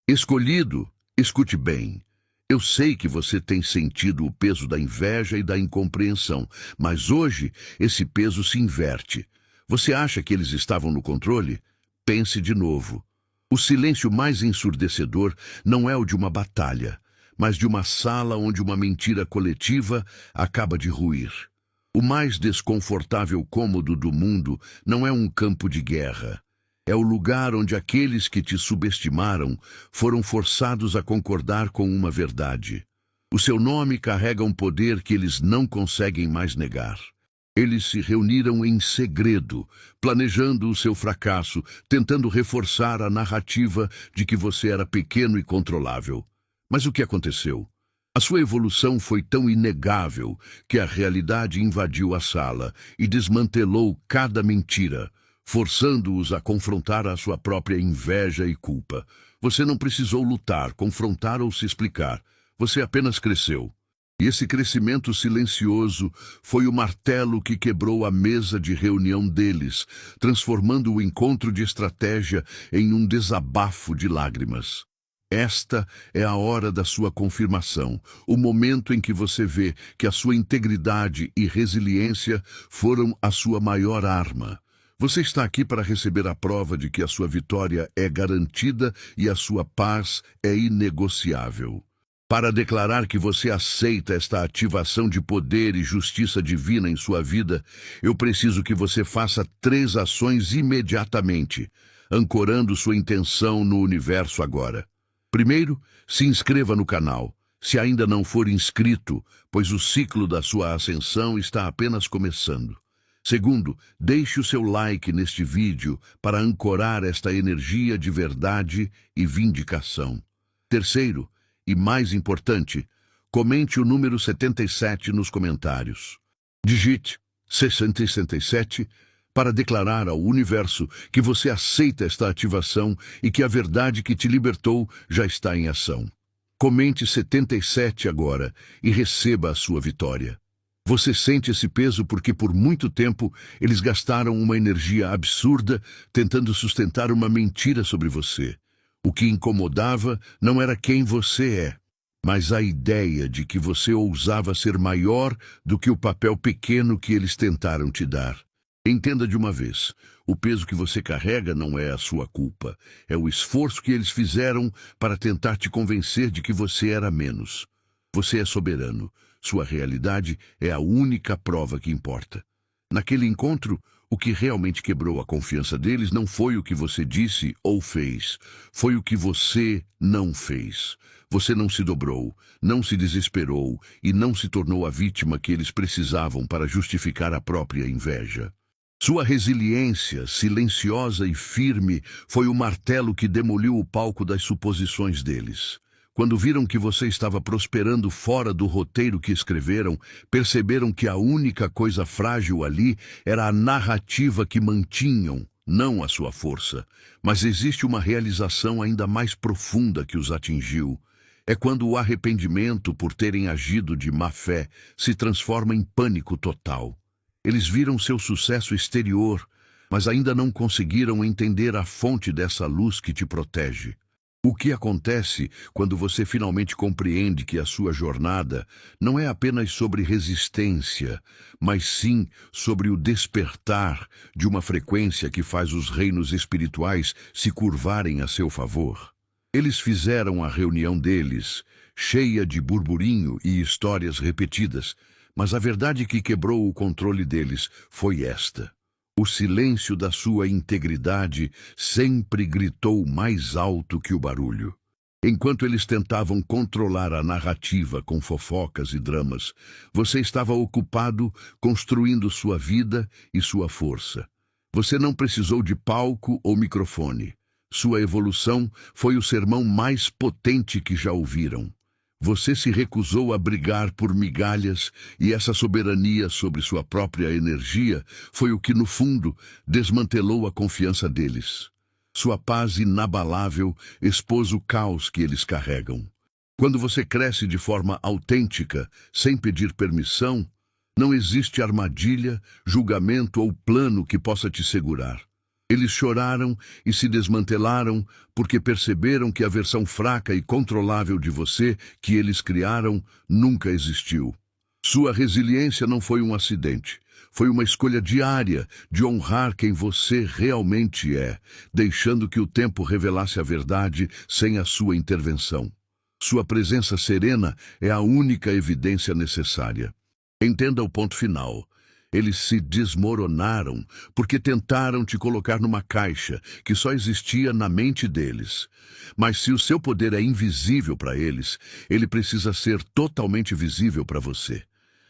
Escolhido, escute bem. Eu sei que você tem sentido o peso da inveja e da incompreensão, mas hoje esse peso se inverte. Você acha que eles estavam no controle? Pense de novo. O silêncio mais ensurdecedor não é o de uma batalha, mas de uma sala onde uma mentira coletiva acaba de ruir. O mais desconfortável cômodo do mundo não é um campo de guerra. É o lugar onde aqueles que te subestimaram foram forçados a concordar com uma verdade. O seu nome carrega um poder que eles não conseguem mais negar. Eles se reuniram em segredo, planejando o seu fracasso, tentando reforçar a narrativa de que você era pequeno e controlável. Mas o que aconteceu? A sua evolução foi tão inegável que a realidade invadiu a sala e desmantelou cada mentira, forçando-os a confrontar a sua própria inveja e culpa. Você não precisou lutar, confrontar ou se explicar. Você apenas cresceu. E esse crescimento silencioso foi o martelo que quebrou a mesa de reunião deles, transformando o encontro de estratégia em um desabafo de lágrimas. Esta é a hora da sua confirmação, o momento em que você vê que a sua integridade e resiliência foram a sua maior arma. Você está aqui para receber a prova de que a sua vitória é garantida e a sua paz é inegociável. Para declarar que você aceita esta ativação de poder e justiça divina em sua vida, eu preciso que você faça 3 ações imediatamente, ancorando sua intenção no universo agora. Primeiro, se inscreva no canal, se ainda não for inscrito, pois o ciclo da sua ascensão está apenas começando. Segundo, deixe o seu like neste vídeo para ancorar esta energia de verdade e vindicação. Terceiro, e mais importante, comente o número 77 nos comentários. Digite 667 para declarar ao universo que você aceita esta ativação e que a verdade que te libertou já está em ação. Comente 77 agora e receba a sua vitória. Você sente esse peso porque por muito tempo eles gastaram uma energia absurda tentando sustentar uma mentira sobre você. O que incomodava não era quem você é, mas a ideia de que você ousava ser maior do que o papel pequeno que eles tentaram te dar. Entenda de uma vez, o peso que você carrega não é a sua culpa, é o esforço que eles fizeram para tentar te convencer de que você era menos. Você é soberano, sua realidade é a única prova que importa. Naquele encontro, o que realmente quebrou a confiança deles não foi o que você disse ou fez, foi o que você não fez. Você não se dobrou, não se desesperou e não se tornou a vítima que eles precisavam para justificar a própria inveja. Sua resiliência, silenciosa e firme, foi o martelo que demoliu o palco das suposições deles. Quando viram que você estava prosperando fora do roteiro que escreveram, perceberam que a única coisa frágil ali era a narrativa que mantinham, não a sua força. Mas existe uma realização ainda mais profunda que os atingiu. É quando o arrependimento por terem agido de má fé se transforma em pânico total. Eles viram seu sucesso exterior, mas ainda não conseguiram entender a fonte dessa luz que te protege. O que acontece quando você finalmente compreende que a sua jornada não é apenas sobre resistência, mas sim sobre o despertar de uma frequência que faz os reinos espirituais se curvarem a seu favor? Eles fizeram a reunião deles, cheia de burburinho e histórias repetidas, mas a verdade que quebrou o controle deles foi esta. O silêncio da sua integridade sempre gritou mais alto que o barulho. Enquanto eles tentavam controlar a narrativa com fofocas e dramas, você estava ocupado construindo sua vida e sua força. Você não precisou de palco ou microfone. Sua evolução foi o sermão mais potente que já ouviram. Você se recusou a brigar por migalhas e essa soberania sobre sua própria energia foi o que, no fundo, desmantelou a confiança deles. Sua paz inabalável expôs o caos que eles carregam. Quando você cresce de forma autêntica, sem pedir permissão, não existe armadilha, julgamento ou plano que possa te segurar. Eles choraram e se desmantelaram porque perceberam que a versão fraca e controlável de você que eles criaram nunca existiu. Sua resiliência não foi um acidente. Foi uma escolha diária de honrar quem você realmente é, deixando que o tempo revelasse a verdade sem a sua intervenção. Sua presença serena é a única evidência necessária. Entenda o ponto final. Eles se desmoronaram porque tentaram te colocar numa caixa que só existia na mente deles. Mas se o seu poder é invisível para eles, ele precisa ser totalmente visível para você.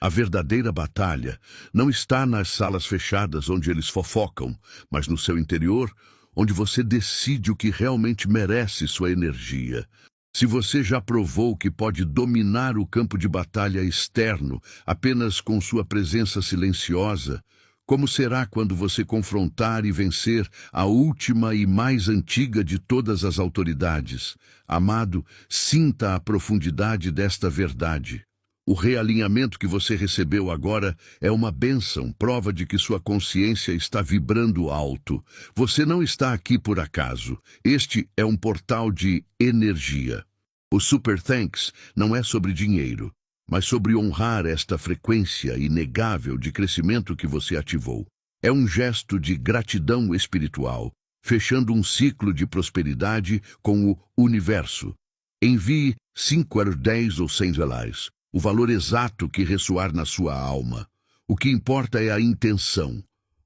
A verdadeira batalha não está nas salas fechadas onde eles fofocam, mas no seu interior, onde você decide o que realmente merece sua energia. Se você já provou que pode dominar o campo de batalha externo apenas com sua presença silenciosa, como será quando você confrontar e vencer a última e mais antiga de todas as autoridades? Amado, sinta a profundidade desta verdade. O realinhamento que você recebeu agora é uma bênção, prova de que sua consciência está vibrando alto. Você não está aqui por acaso. Este é um portal de energia. O Super Thanks não é sobre dinheiro, mas sobre honrar esta frequência inegável de crescimento que você ativou. É um gesto de gratidão espiritual, fechando um ciclo de prosperidade com o universo. Envie 5, 10 ou 100 reais. O valor exato que ressoar na sua alma. O que importa é a intenção.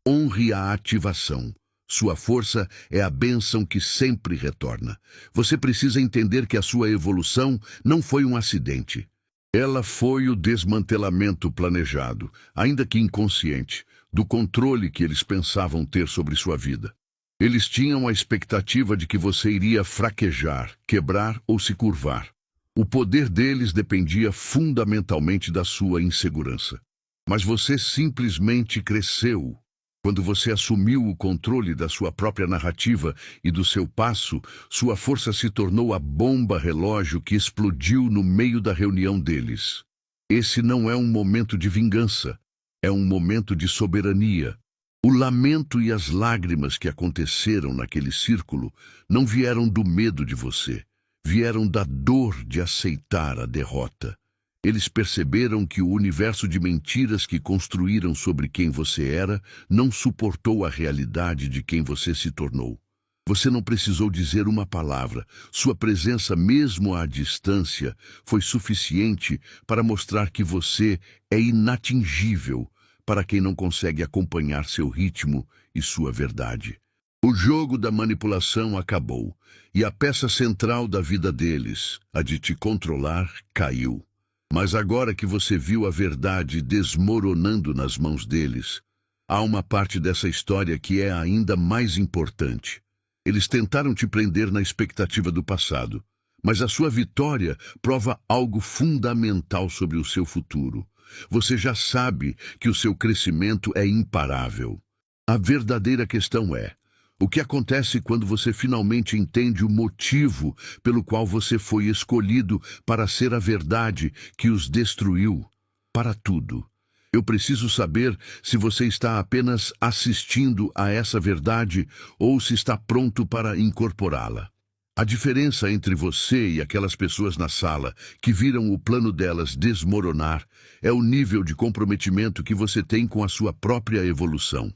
Honre a ativação. Sua força é a bênção que sempre retorna. Você precisa entender que a sua evolução não foi um acidente. Ela foi o desmantelamento planejado, ainda que inconsciente, do controle que eles pensavam ter sobre sua vida. Eles tinham a expectativa de que você iria fraquejar, quebrar ou se curvar. O poder deles dependia fundamentalmente da sua insegurança. Mas você simplesmente cresceu. Quando você assumiu o controle da sua própria narrativa e do seu passo, sua força se tornou a bomba relógio que explodiu no meio da reunião deles. Esse não é um momento de vingança, é um momento de soberania. O lamento e as lágrimas que aconteceram naquele círculo não vieram do medo de você. Vieram da dor de aceitar a derrota. Eles perceberam que o universo de mentiras que construíram sobre quem você era não suportou a realidade de quem você se tornou. Você não precisou dizer uma palavra. Sua presença, mesmo à distância, foi suficiente para mostrar que você é inatingível para quem não consegue acompanhar seu ritmo e sua verdade. O jogo da manipulação acabou, e a peça central da vida deles, a de te controlar, caiu. Mas agora que você viu a verdade desmoronando nas mãos deles, há uma parte dessa história que é ainda mais importante. Eles tentaram te prender na expectativa do passado, mas a sua vitória prova algo fundamental sobre o seu futuro. Você já sabe que o seu crescimento é imparável. A verdadeira questão é: o que acontece quando você finalmente entende o motivo pelo qual você foi escolhido para ser a verdade que os destruiu? Para tudo. Eu preciso saber se você está apenas assistindo a essa verdade ou se está pronto para incorporá-la. A diferença entre você e aquelas pessoas na sala que viram o plano delas desmoronar é o nível de comprometimento que você tem com a sua própria evolução.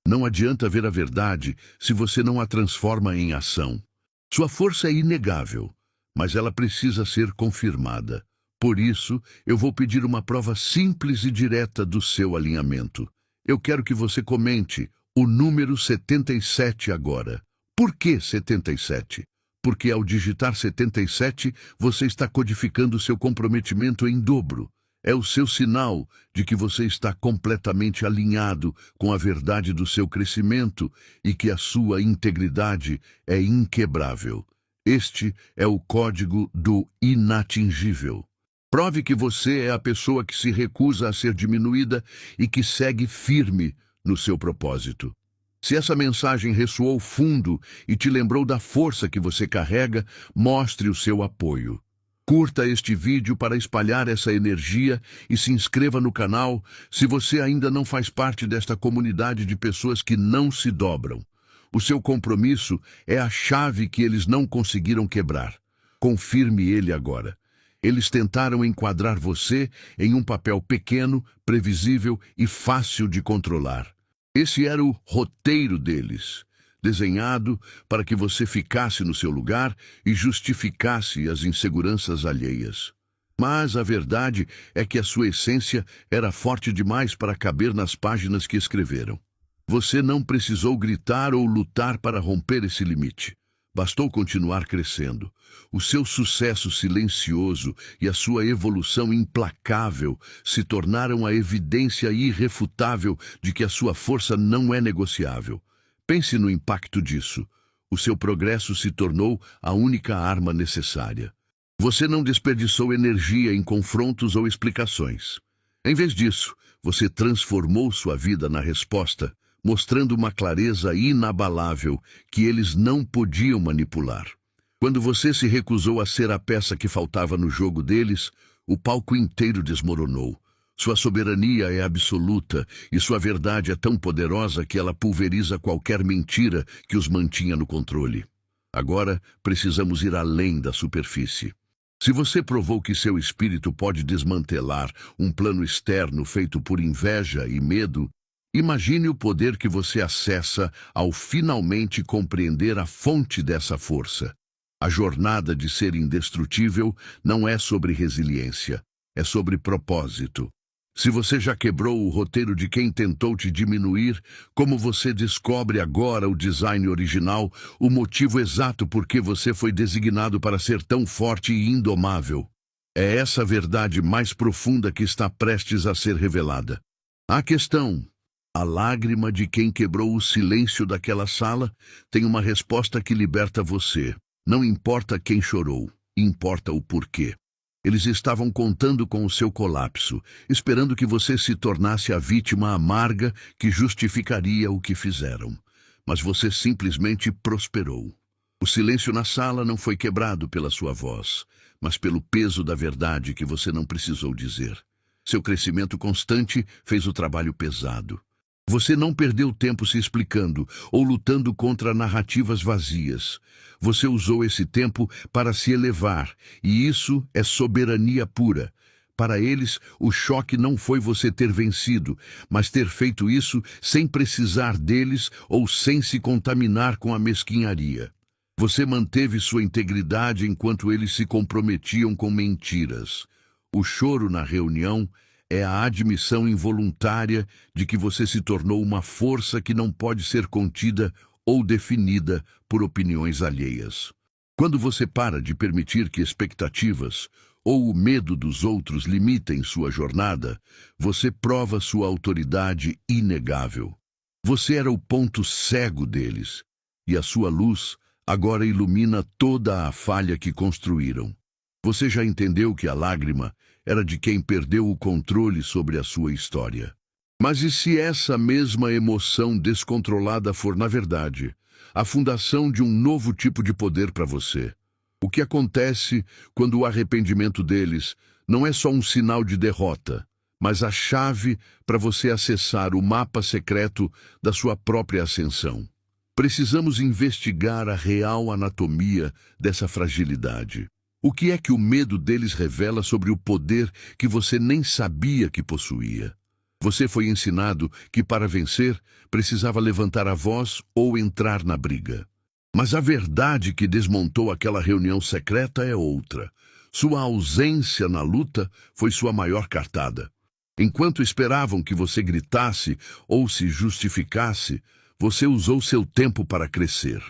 Não adianta ver a verdade se você não a transforma em ação. Sua força é inegável, mas ela precisa ser confirmada. Por isso, eu vou pedir uma prova simples e direta do seu alinhamento. Eu quero que você comente o número 77 agora. Por que 77? Porque ao digitar 77, você está codificando seu comprometimento em dobro. É o seu sinal de que você está completamente alinhado com a verdade do seu crescimento e que a sua integridade é inquebrável. Este é o código do inatingível. Prove que você é a pessoa que se recusa a ser diminuída e que segue firme no seu propósito. Se essa mensagem ressoou fundo e te lembrou da força que você carrega, mostre o seu apoio. Curta este vídeo para espalhar essa energia e se inscreva no canal se você ainda não faz parte desta comunidade de pessoas que não se dobram. O seu compromisso é a chave que eles não conseguiram quebrar. Confirme ele agora. Eles tentaram enquadrar você em um papel pequeno, previsível e fácil de controlar. Esse era o roteiro deles, desenhado para que você ficasse no seu lugar e justificasse as inseguranças alheias. Mas a verdade é que a sua essência era forte demais para caber nas páginas que escreveram. Você não precisou gritar ou lutar para romper esse limite. Bastou continuar crescendo. O seu sucesso silencioso e a sua evolução implacável se tornaram a evidência irrefutável de que a sua força não é negociável. Pense no impacto disso. O seu progresso se tornou a única arma necessária. Você não desperdiçou energia em confrontos ou explicações. Em vez disso, você transformou sua vida na resposta, mostrando uma clareza inabalável que eles não podiam manipular. Quando você se recusou a ser a peça que faltava no jogo deles, o palco inteiro desmoronou. Sua soberania é absoluta e sua verdade é tão poderosa que ela pulveriza qualquer mentira que os mantinha no controle. Agora, precisamos ir além da superfície. Se você provou que seu espírito pode desmantelar um plano externo feito por inveja e medo, imagine o poder que você acessa ao finalmente compreender a fonte dessa força. A jornada de ser indestrutível não é sobre resiliência, é sobre propósito. Se você já quebrou o roteiro de quem tentou te diminuir, como você descobre agora o design original, o motivo exato por que você foi designado para ser tão forte e indomável? É essa verdade mais profunda que está prestes a ser revelada. A questão: a lágrima de quem quebrou o silêncio daquela sala tem uma resposta que liberta você. Não importa quem chorou, importa o porquê. Eles estavam contando com o seu colapso, esperando que você se tornasse a vítima amarga que justificaria o que fizeram. Mas você simplesmente prosperou. O silêncio na sala não foi quebrado pela sua voz, mas pelo peso da verdade que você não precisou dizer. Seu crescimento constante fez o trabalho pesado. Você não perdeu tempo se explicando ou lutando contra narrativas vazias. Você usou esse tempo para se elevar, e isso é soberania pura. Para eles, o choque não foi você ter vencido, mas ter feito isso sem precisar deles ou sem se contaminar com a mesquinharia. Você manteve sua integridade enquanto eles se comprometiam com mentiras. O choro na reunião é a admissão involuntária de que você se tornou uma força que não pode ser contida ou definida por opiniões alheias. Quando você para de permitir que expectativas ou o medo dos outros limitem sua jornada, você prova sua autoridade inegável. Você era o ponto cego deles, e a sua luz agora ilumina toda a falha que construíram. Você já entendeu que a lágrima era de quem perdeu o controle sobre a sua história. Mas e se essa mesma emoção descontrolada for, na verdade, a fundação de um novo tipo de poder para você? O que acontece quando o arrependimento deles não é só um sinal de derrota, mas a chave para você acessar o mapa secreto da sua própria ascensão? Precisamos investigar a real anatomia dessa fragilidade. O que é que o medo deles revela sobre o poder que você nem sabia que possuía? Você foi ensinado que para vencer precisava levantar a voz ou entrar na briga. Mas a verdade que desmontou aquela reunião secreta é outra. Sua ausência na luta foi sua maior cartada. Enquanto esperavam que você gritasse ou se justificasse, você usou seu tempo para crescer.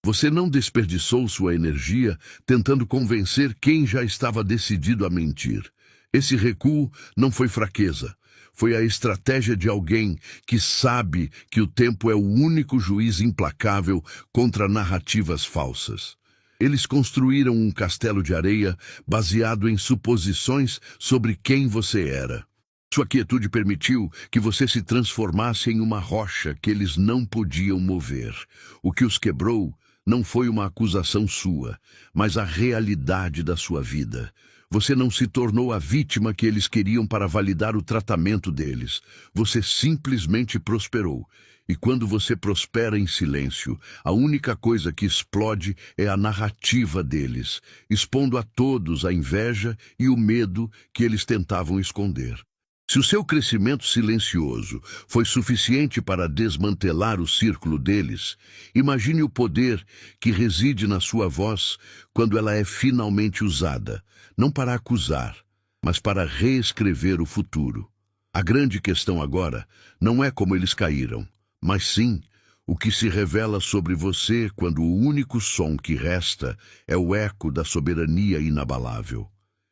Você não desperdiçou sua energia tentando convencer quem já estava decidido a mentir. Esse recuo não foi fraqueza. Foi a estratégia de alguém que sabe que o tempo é o único juiz implacável contra narrativas falsas. Eles construíram um castelo de areia baseado em suposições sobre quem você era. Sua quietude permitiu que você se transformasse em uma rocha que eles não podiam mover. O que os quebrou não foi uma acusação sua, mas a realidade da sua vida. Você não se tornou a vítima que eles queriam para validar o tratamento deles. Você simplesmente prosperou. E quando você prospera em silêncio, a única coisa que explode é a narrativa deles, expondo a todos a inveja e o medo que eles tentavam esconder. Se o seu crescimento silencioso foi suficiente para desmantelar o círculo deles, imagine o poder que reside na sua voz quando ela é finalmente usada, não para acusar, mas para reescrever o futuro. A grande questão agora não é como eles caíram, mas sim o que se revela sobre você quando o único som que resta é o eco da soberania inabalável.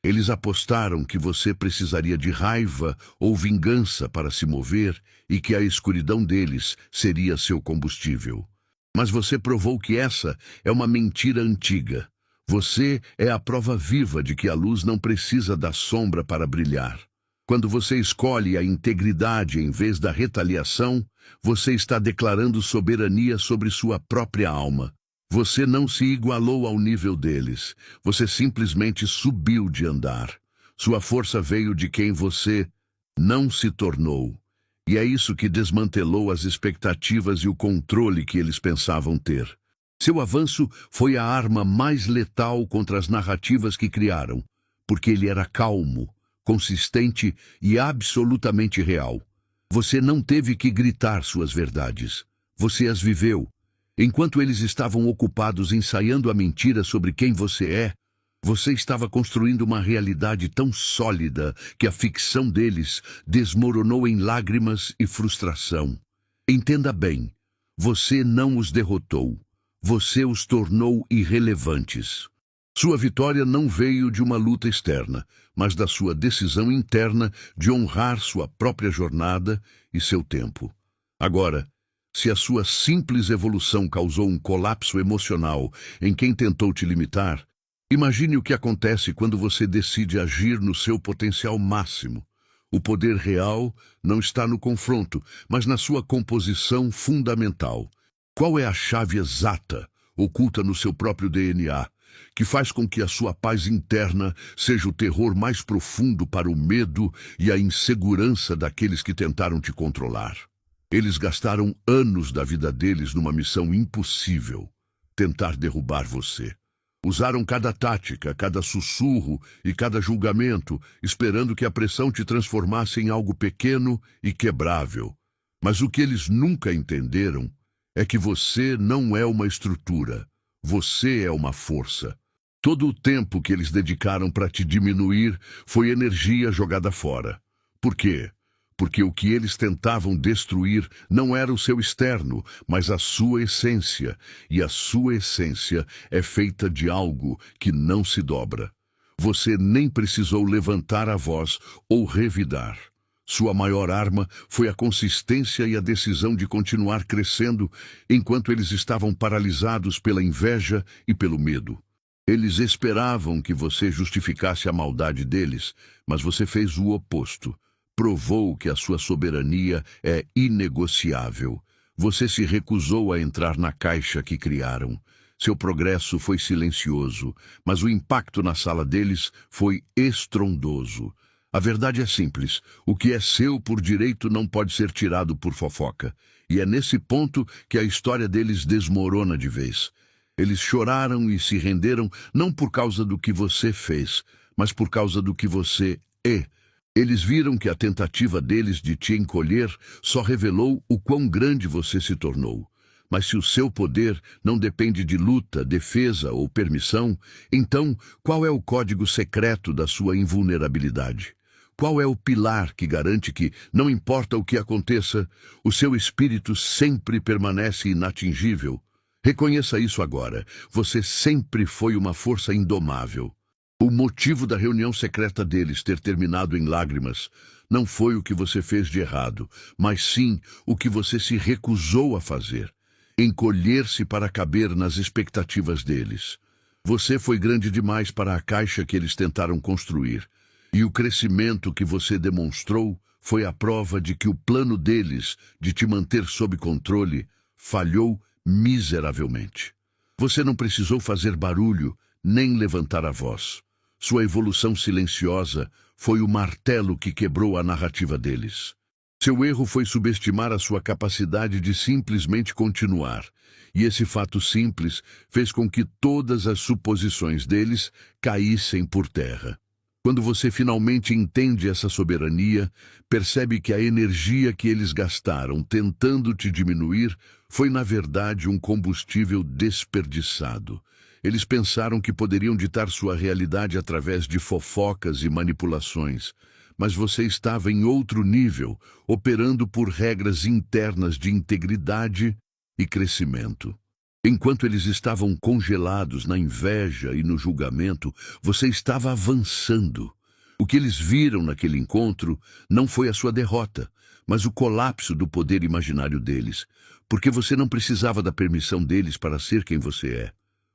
Eles apostaram que você precisaria de raiva ou vingança para se mover e que a escuridão deles seria seu combustível. Mas você provou que essa é uma mentira antiga. Você é a prova viva de que a luz não precisa da sombra para brilhar. Quando você escolhe a integridade em vez da retaliação, você está declarando soberania sobre sua própria alma. Você não se igualou ao nível deles. Você simplesmente subiu de andar. Sua força veio de quem você não se tornou. E é isso que desmantelou as expectativas e o controle que eles pensavam ter. Seu avanço foi a arma mais letal contra as narrativas que criaram, porque ele era calmo, consistente e absolutamente real. Você não teve que gritar suas verdades. Você as viveu. Enquanto eles estavam ocupados ensaiando a mentira sobre quem você estava construindo uma realidade tão sólida que a ficção deles desmoronou em lágrimas e frustração. Entenda bem, você não os derrotou. Você os tornou irrelevantes. Sua vitória não veio de uma luta externa, mas da sua decisão interna de honrar sua própria jornada e seu tempo. Agora, se a sua simples evolução causou um colapso emocional em quem tentou te limitar, imagine o que acontece quando você decide agir no seu potencial máximo. O poder real não está no confronto, mas na sua composição fundamental. Qual é a chave exata, oculta no seu próprio DNA, que faz com que a sua paz interna seja o terror mais profundo para o medo e a insegurança daqueles que tentaram te controlar? Eles gastaram anos da vida deles numa missão impossível, tentar derrubar você. Usaram cada tática, cada sussurro e cada julgamento, esperando que a pressão te transformasse em algo pequeno e quebrável. Mas o que eles nunca entenderam é que você não é uma estrutura, você é uma força. Todo o tempo que eles dedicaram para te diminuir foi energia jogada fora. Por quê? Porque o que eles tentavam destruir não era o seu externo, mas a sua essência, e a sua essência é feita de algo que não se dobra. Você nem precisou levantar a voz ou revidar. Sua maior arma foi a consistência e a decisão de continuar crescendo enquanto eles estavam paralisados pela inveja e pelo medo. Eles esperavam que você justificasse a maldade deles, mas você fez o oposto. Provou que a sua soberania é inegociável. Você se recusou a entrar na caixa que criaram. Seu progresso foi silencioso, mas o impacto na sala deles foi estrondoso. A verdade é simples. O que é seu por direito não pode ser tirado por fofoca. E é nesse ponto que a história deles desmorona de vez. Eles choraram e se renderam não por causa do que você fez, mas por causa do que você é. Eles viram que a tentativa deles de te encolher só revelou o quão grande você se tornou. Mas se o seu poder não depende de luta, defesa ou permissão, então qual é o código secreto da sua invulnerabilidade? Qual é o pilar que garante que, não importa o que aconteça, o seu espírito sempre permanece inatingível? Reconheça isso agora. Você sempre foi uma força indomável. O motivo da reunião secreta deles ter terminado em lágrimas não foi o que você fez de errado, mas sim o que você se recusou a fazer, encolher-se para caber nas expectativas deles. Você foi grande demais para a caixa que eles tentaram construir, e o crescimento que você demonstrou foi a prova de que o plano deles de te manter sob controle falhou miseravelmente. Você não precisou fazer barulho nem levantar a voz. Sua evolução silenciosa foi o martelo que quebrou a narrativa deles. Seu erro foi subestimar a sua capacidade de simplesmente continuar. E esse fato simples fez com que todas as suposições deles caíssem por terra. Quando você finalmente entende essa soberania, percebe que a energia que eles gastaram tentando te diminuir foi, na verdade, um combustível desperdiçado. Eles pensaram que poderiam ditar sua realidade através de fofocas e manipulações, mas você estava em outro nível, operando por regras internas de integridade e crescimento. Enquanto eles estavam congelados na inveja e no julgamento, você estava avançando. O que eles viram naquele encontro não foi a sua derrota, mas o colapso do poder imaginário deles, porque você não precisava da permissão deles para ser quem você é.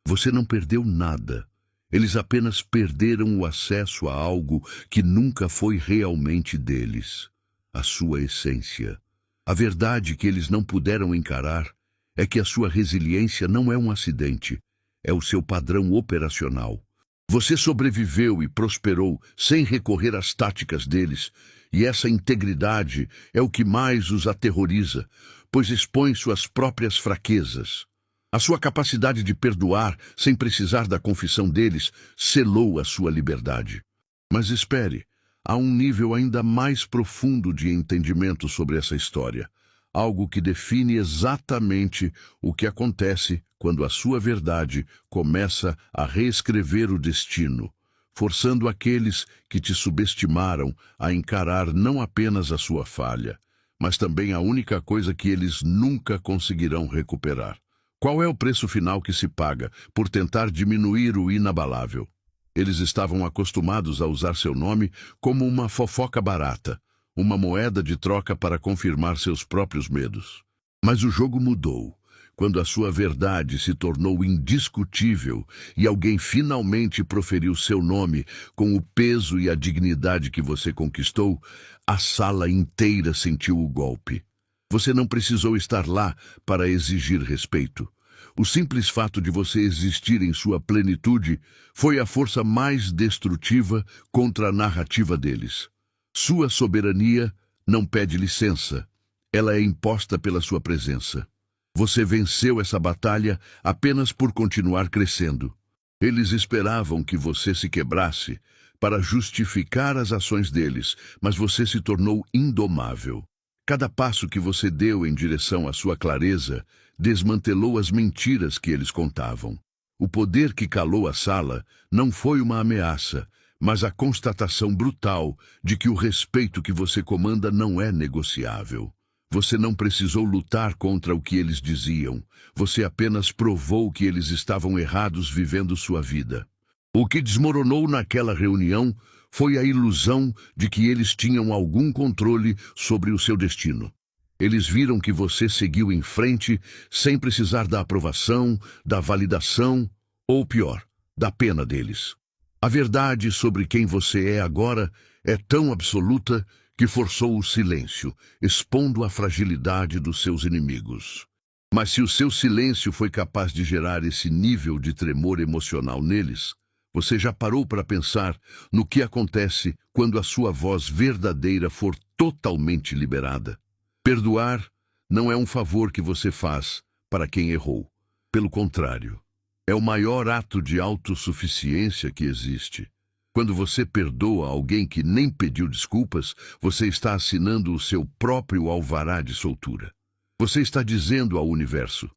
Você não perdeu nada. Eles apenas perderam o acesso a algo que nunca foi realmente deles, a sua essência. A verdade que eles não puderam encarar é que a sua resiliência não é um acidente, é o seu padrão operacional. Você sobreviveu e prosperou sem recorrer às táticas deles, e essa integridade é o que mais os aterroriza, pois expõe suas próprias fraquezas. A sua capacidade de perdoar sem precisar da confissão deles selou a sua liberdade. Mas espere, há um nível ainda mais profundo de entendimento sobre essa história. Algo que define exatamente o que acontece quando a sua verdade começa a reescrever o destino, forçando aqueles que te subestimaram a encarar não apenas a sua falha, mas também a única coisa que eles nunca conseguirão recuperar. Qual é o preço final que se paga por tentar diminuir o inabalável? Eles estavam acostumados a usar seu nome como uma fofoca barata, uma moeda de troca para confirmar seus próprios medos. Mas o jogo mudou, quando a sua verdade se tornou indiscutível e alguém finalmente proferiu seu nome com o peso e a dignidade que você conquistou. A sala inteira sentiu o golpe. Você não precisou estar lá para exigir respeito. O simples fato de você existir em sua plenitude foi a força mais destrutiva contra a narrativa deles. Sua soberania não pede licença, ela é imposta pela sua presença. Você venceu essa batalha apenas por continuar crescendo. Eles esperavam que você se quebrasse para justificar as ações deles, mas você se tornou indomável. Cada passo que você deu em direção à sua clareza desmantelou as mentiras que eles contavam. O poder que calou a sala não foi uma ameaça, mas a constatação brutal de que o respeito que você comanda não é negociável. Você não precisou lutar contra o que eles diziam. Você apenas provou que eles estavam errados vivendo sua vida. O que desmoronou naquela reunião foi a ilusão de que eles tinham algum controle sobre o seu destino. Eles viram que você seguiu em frente sem precisar da aprovação, da validação ou, pior, da pena deles. A verdade sobre quem você é agora é tão absoluta que forçou o silêncio, expondo a fragilidade dos seus inimigos. Mas se o seu silêncio foi capaz de gerar esse nível de tremor emocional neles, você já parou para pensar no que acontece quando a sua voz verdadeira for totalmente liberada? Perdoar não é um favor que você faz para quem errou. Pelo contrário, é o maior ato de autossuficiência que existe. Quando você perdoa alguém que nem pediu desculpas, você está assinando o seu próprio alvará de soltura. Você está dizendo ao universo: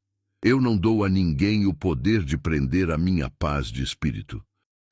eu não dou a ninguém o poder de prender a minha paz de espírito.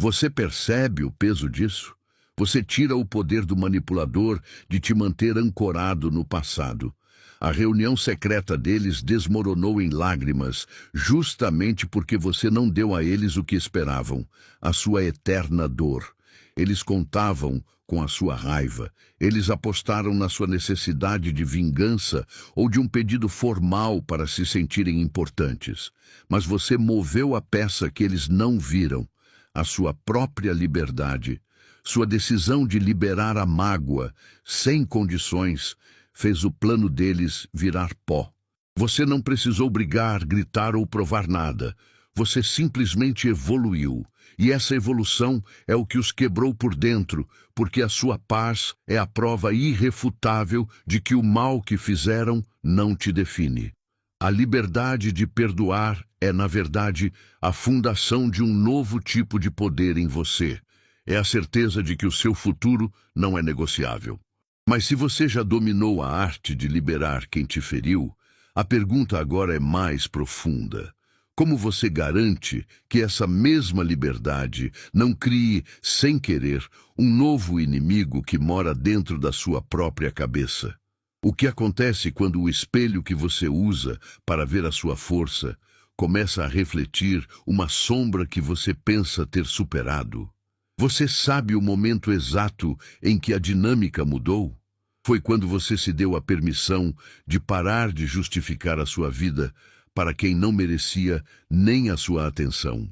Você percebe o peso disso? Você tira o poder do manipulador de te manter ancorado no passado. A reunião secreta deles desmoronou em lágrimas, justamente porque você não deu a eles o que esperavam, a sua eterna dor. Eles contavam com a sua raiva. Eles apostaram na sua necessidade de vingança ou de um pedido formal para se sentirem importantes. Mas você moveu a peça que eles não viram, a sua própria liberdade. Sua decisão de liberar a mágoa, sem condições, fez o plano deles virar pó. Você não precisou brigar, gritar ou provar nada. Você simplesmente evoluiu. E essa evolução é o que os quebrou por dentro, porque a sua paz é a prova irrefutável de que o mal que fizeram não te define. A liberdade de perdoar é, na verdade, a fundação de um novo tipo de poder em você. É a certeza de que o seu futuro não é negociável. Mas se você já dominou a arte de liberar quem te feriu, a pergunta agora é mais profunda. Como você garante que essa mesma liberdade não crie, sem querer, um novo inimigo que mora dentro da sua própria cabeça? O que acontece quando o espelho que você usa para ver a sua força começa a refletir uma sombra que você pensa ter superado? Você sabe o momento exato em que a dinâmica mudou? Foi quando você se deu a permissão de parar de justificar a sua vida para quem não merecia nem a sua atenção.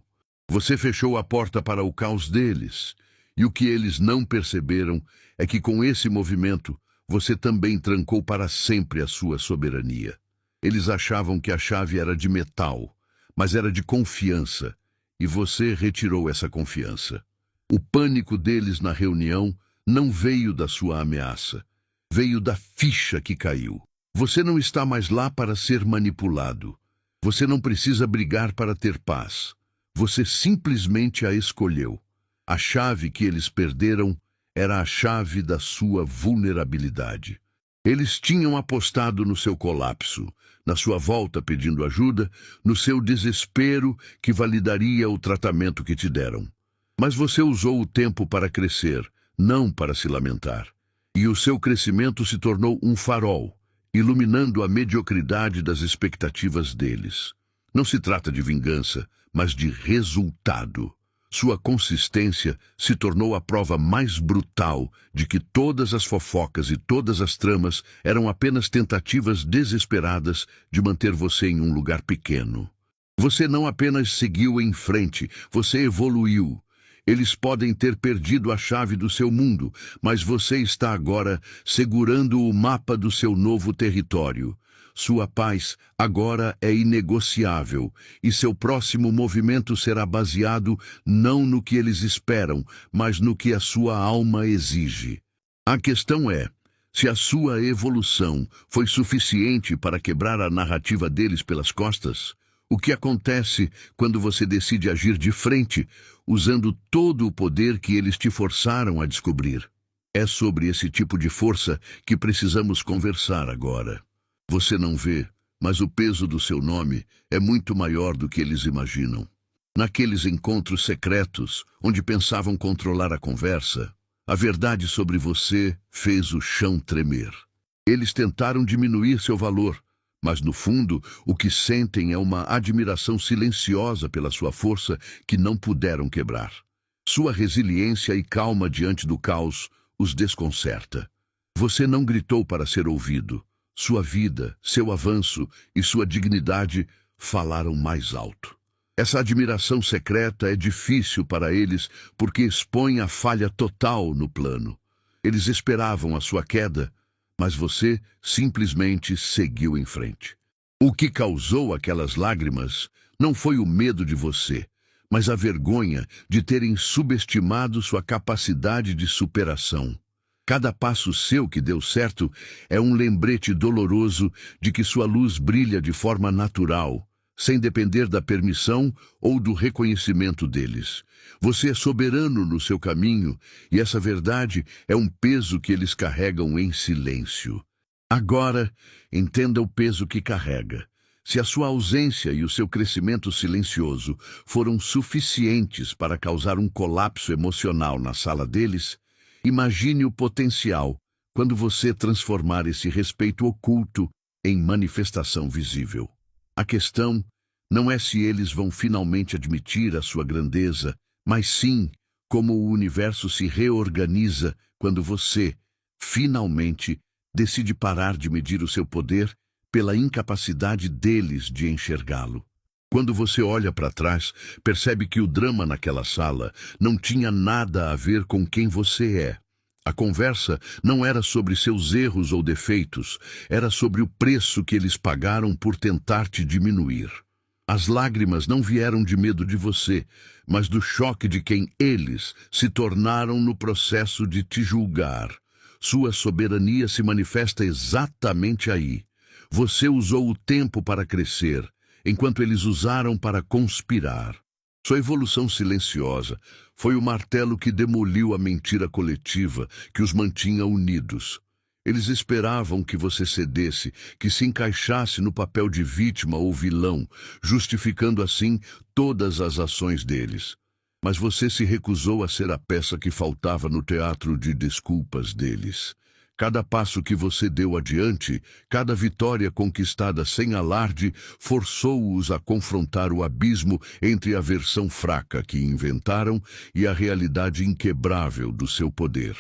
Você fechou a porta para o caos deles, e o que eles não perceberam é que com esse movimento você também trancou para sempre a sua soberania. Eles achavam que a chave era de metal, mas era de confiança, e você retirou essa confiança. O pânico deles na reunião não veio da sua ameaça, veio da ficha que caiu. Você não está mais lá para ser manipulado. Você não precisa brigar para ter paz. Você simplesmente a escolheu. A chave que eles perderam era a chave da sua vulnerabilidade. Eles tinham apostado no seu colapso, na sua volta pedindo ajuda, no seu desespero que validaria o tratamento que te deram. Mas você usou o tempo para crescer, não para se lamentar. E o seu crescimento se tornou um farol, iluminando a mediocridade das expectativas deles. Não se trata de vingança, mas de resultado. Sua consistência se tornou a prova mais brutal de que todas as fofocas e todas as tramas eram apenas tentativas desesperadas de manter você em um lugar pequeno. Você não apenas seguiu em frente, você evoluiu. Eles podem ter perdido a chave do seu mundo, mas você está agora segurando o mapa do seu novo território. Sua paz agora é inegociável, e seu próximo movimento será baseado não no que eles esperam, mas no que a sua alma exige. A questão é, se a sua evolução foi suficiente para quebrar a narrativa deles pelas costas, o que acontece quando você decide agir de frente, usando todo o poder que eles te forçaram a descobrir? É sobre esse tipo de força que precisamos conversar agora. Você não vê, mas o peso do seu nome é muito maior do que eles imaginam. Naqueles encontros secretos, onde pensavam controlar a conversa, a verdade sobre você fez o chão tremer. Eles tentaram diminuir seu valor, mas no fundo, o que sentem é uma admiração silenciosa pela sua força que não puderam quebrar. Sua resiliência e calma diante do caos os desconcerta. Você não gritou para ser ouvido. Sua vida, seu avanço e sua dignidade falaram mais alto. Essa admiração secreta é difícil para eles porque expõe a falha total no plano. Eles esperavam a sua queda, mas você simplesmente seguiu em frente. O que causou aquelas lágrimas não foi o medo de você, mas a vergonha de terem subestimado sua capacidade de superação. Cada passo seu que deu certo é um lembrete doloroso de que sua luz brilha de forma natural, sem depender da permissão ou do reconhecimento deles. Você é soberano no seu caminho, e essa verdade é um peso que eles carregam em silêncio. Agora, entenda o peso que carrega. Se a sua ausência e o seu crescimento silencioso foram suficientes para causar um colapso emocional na sala deles, imagine o potencial quando você transformar esse respeito oculto em manifestação visível. A questão não é se eles vão finalmente admitir a sua grandeza, mas sim como o universo se reorganiza quando você, finalmente, decide parar de medir o seu poder pela incapacidade deles de enxergá-lo. Quando você olha para trás, percebe que o drama naquela sala não tinha nada a ver com quem você é. A conversa não era sobre seus erros ou defeitos, era sobre o preço que eles pagaram por tentar te diminuir. As lágrimas não vieram de medo de você, mas do choque de quem eles se tornaram no processo de te julgar. Sua soberania se manifesta exatamente aí. Você usou o tempo para crescer, enquanto eles usaram para conspirar. Sua evolução silenciosa foi o martelo que demoliu a mentira coletiva que os mantinha unidos. Eles esperavam que você cedesse, que se encaixasse no papel de vítima ou vilão, justificando assim todas as ações deles. Mas você se recusou a ser a peça que faltava no teatro de desculpas deles. Cada passo que você deu adiante, cada vitória conquistada sem alarde, forçou-os a confrontar o abismo entre a versão fraca que inventaram e a realidade inquebrável do seu poder.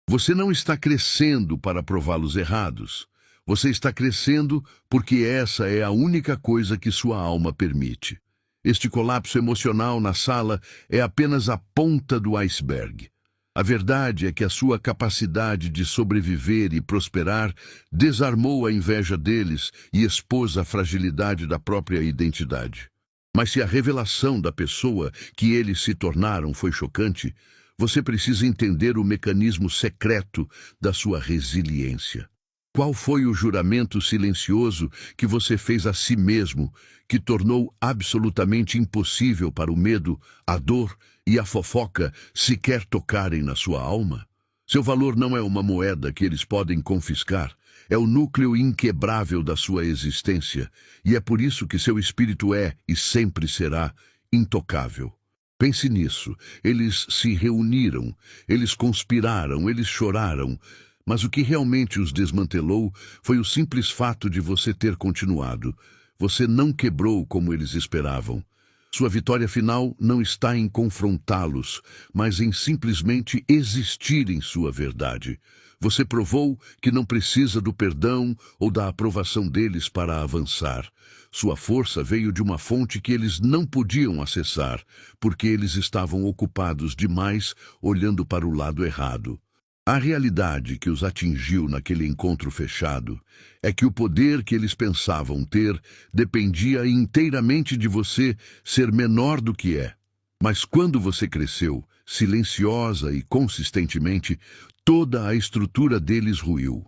Você não está crescendo para prová-los errados. Você está crescendo porque essa é a única coisa que sua alma permite. Este colapso emocional na sala é apenas a ponta do iceberg. A verdade é que a sua capacidade de sobreviver e prosperar desarmou a inveja deles e expôs a fragilidade da própria identidade. Mas se a revelação da pessoa que eles se tornaram foi chocante, você precisa entender o mecanismo secreto da sua resiliência. Qual foi o juramento silencioso que você fez a si mesmo, que tornou absolutamente impossível para o medo, a dor e a fofoca sequer tocarem na sua alma? Seu valor não é uma moeda que eles podem confiscar, é o núcleo inquebrável da sua existência, e é por isso que seu espírito é, e sempre será, intocável. Pense nisso. Eles se reuniram, eles conspiraram, eles choraram, mas o que realmente os desmantelou foi o simples fato de você ter continuado. Você não quebrou como eles esperavam. Sua vitória final não está em confrontá-los, mas em simplesmente existir em sua verdade. Você provou que não precisa do perdão ou da aprovação deles para avançar. Sua força veio de uma fonte que eles não podiam acessar, porque eles estavam ocupados demais olhando para o lado errado. A realidade que os atingiu naquele encontro fechado é que o poder que eles pensavam ter dependia inteiramente de você ser menor do que é. Mas quando você cresceu, silenciosa e consistentemente, toda a estrutura deles ruiu.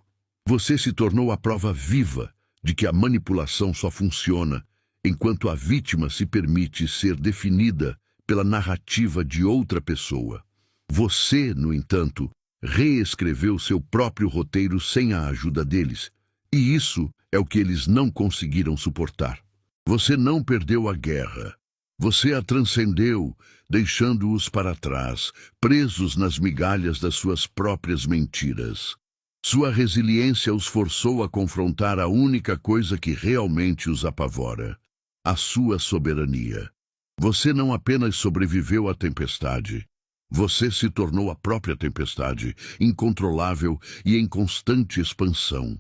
Você se tornou a prova viva de que a manipulação só funciona enquanto a vítima se permite ser definida pela narrativa de outra pessoa. Você, no entanto, reescreveu seu próprio roteiro sem a ajuda deles, e isso é o que eles não conseguiram suportar. Você não perdeu a guerra. Você a transcendeu, deixando-os para trás, presos nas migalhas das suas próprias mentiras. Sua resiliência os forçou a confrontar a única coisa que realmente os apavora: a sua soberania. Você não apenas sobreviveu à tempestade, você se tornou a própria tempestade, incontrolável e em constante expansão.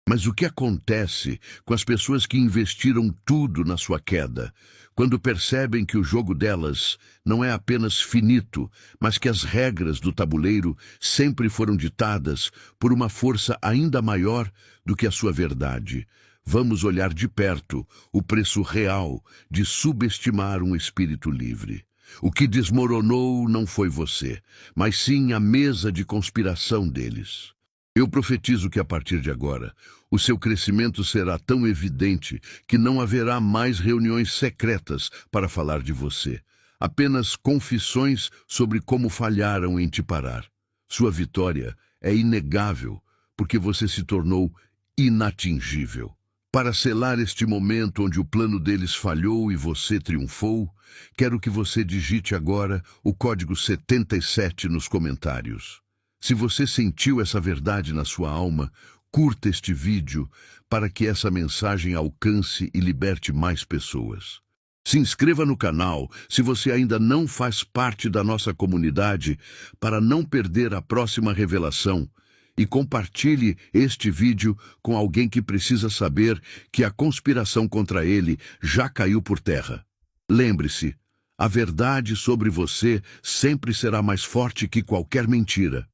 Mas o que acontece com as pessoas que investiram tudo na sua queda, quando percebem que o jogo delas não é apenas finito, mas que as regras do tabuleiro sempre foram ditadas por uma força ainda maior do que a sua verdade? Vamos olhar de perto o preço real de subestimar um espírito livre. O que desmoronou não foi você, mas sim a mesa de conspiração deles. Eu profetizo que a partir de agora, o seu crescimento será tão evidente que não haverá mais reuniões secretas para falar de você. Apenas confissões sobre como falharam em te parar. Sua vitória é inegável, porque você se tornou inatingível. Para selar este momento onde o plano deles falhou e você triunfou, quero que você digite agora o código 77 nos comentários. Se você sentiu essa verdade na sua alma, curta este vídeo para que essa mensagem alcance e liberte mais pessoas. Se inscreva no canal se você ainda não faz parte da nossa comunidade para não perder a próxima revelação. E compartilhe este vídeo com alguém que precisa saber que a conspiração contra ele já caiu por terra. Lembre-se, a verdade sobre você sempre será mais forte que qualquer mentira.